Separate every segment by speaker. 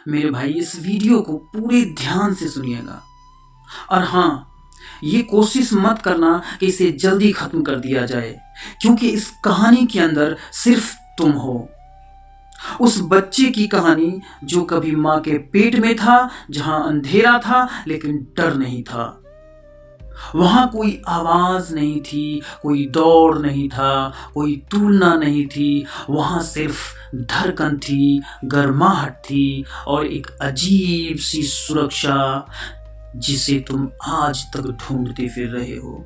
Speaker 1: मेरे भाई इस वीडियो को पूरे ध्यान से सुनिएगा। और हाँ, ये कोशिश मत करना कि इसे जल्दी खत्म कर दिया जाए, क्योंकि इस कहानी के अंदर सिर्फ तुम हो। उस बच्चे की कहानी जो कभी माँ के पेट में था, जहां अंधेरा था लेकिन डर नहीं था। वहां कोई आवाज नहीं थी, कोई दौड़ नहीं था, कोई तुलना नहीं थी। वहां सिर्फ धड़कन थी, गर्माहट थी और एक अजीब सी सुरक्षा जिसे तुम आज तक ढूंढते फिर रहे हो।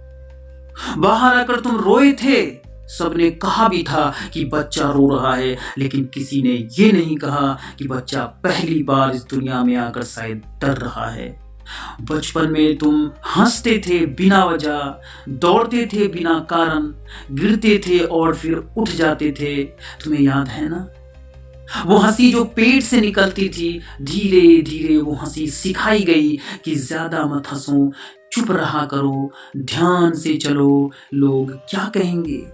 Speaker 1: बाहर आकर तुम रोए थे, सबने कहा भी था कि बच्चा रो रहा है, लेकिन किसी ने ये नहीं कहा कि बच्चा पहली बार इस दुनिया में आकर शायद डर रहा है। बचपन में तुम हंसते थे बिना वजह, दौड़ते थे बिना कारण, गिरते थे और फिर उठ जाते थे। तुम्हें याद है ना, वो हंसी जो पेट से निकलती थी। धीरे धीरे वो हंसी सिखाई गई कि ज्यादा मत हंसो, चुप रहा करो, ध्यान से चलो, लोग क्या कहेंगे।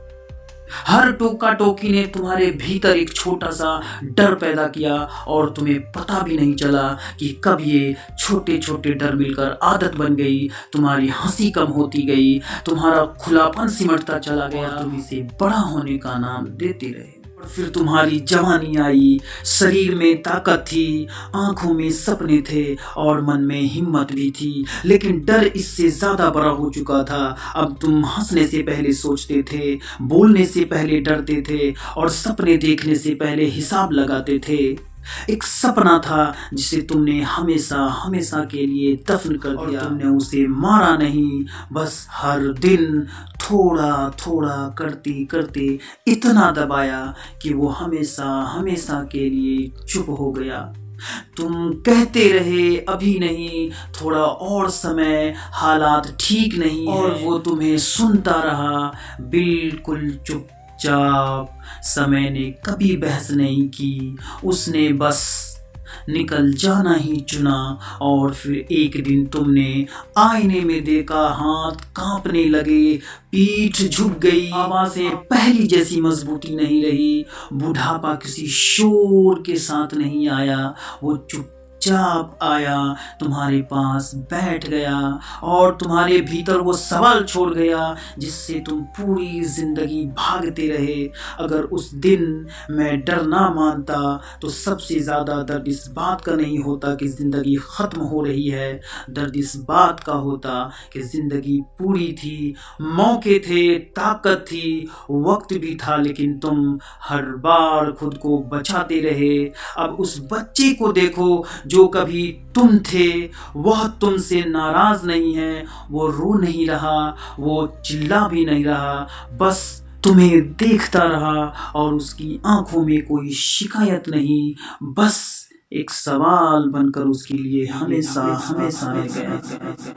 Speaker 1: हर टोका टोकी ने तुम्हारे भीतर एक छोटा सा डर पैदा किया और तुम्हें पता भी नहीं चला कि कब ये छोटे छोटे डर मिलकर आदत बन गई। तुम्हारी हंसी कम होती गई, तुम्हारा खुलापन सिमटता चला गया, तुम इसे बड़ा होने का नाम देते रहे। और फिर तुम्हारी जवानी आई, शरीर में ताकत थी, आंखों में सपने थे और मन में हिम्मत भी थी, लेकिन डर इससे ज्यादा बड़ा हो चुका था। अब तुम हंसने से पहले सोचते थे, बोलने से पहले डरते थे और सपने देखने से पहले हिसाब लगाते थे। एक सपना था जिसे तुमने हमेशा हमेशा के लिए दफन कर दिया। और तुमने उसे मारा नहीं, बस हर दिन थोड़ा थोड़ा करते करते इतना दबाया कि वो हमेशा हमेशा के लिए चुप हो गया। तुम कहते रहे अभी नहीं, थोड़ा और समय, हालात ठीक नहीं है, और वो तुम्हें सुनता रहा बिल्कुल चुपचाप। समय ने कभी बहस नहीं की, उसने बस निकल जाना ही चुना। और फिर एक दिन तुमने आईने में देखा, हाथ कांपने लगे, पीठ झुक गई, आवाजें पहली जैसी मजबूती नहीं रही, बुढ़ापा किसी शोर के साथ नहीं आया, वो चुपचाप आया, तुम्हारे पास बैठ गया और तुम्हारे भीतर वो सवाल छोड़ गया जिससे तुम पूरी जिंदगी भागते रहे। अगर उस दिन मैं डर ना मानता तो सबसे ज्यादा दर्द इस बात का नहीं होता कि जिंदगी खत्म हो रही है, दर्द इस बात का होता कि जिंदगी पूरी थी, मौके थे, ताकत थी, वक्त भी था, लेकिन तुम हर बार खुद को बचाते रहे। अब उस बच्चे को देखो जो कभी तुम थे, वह तुमसे नाराज नहीं है, वो रो नहीं रहा, वो चिल्ला भी नहीं रहा, बस तुम्हें देखता रहा और उसकी आंखों में कोई शिकायत नहीं, बस एक सवाल बनकर उसके लिए हमेशा हमेशा रह गया।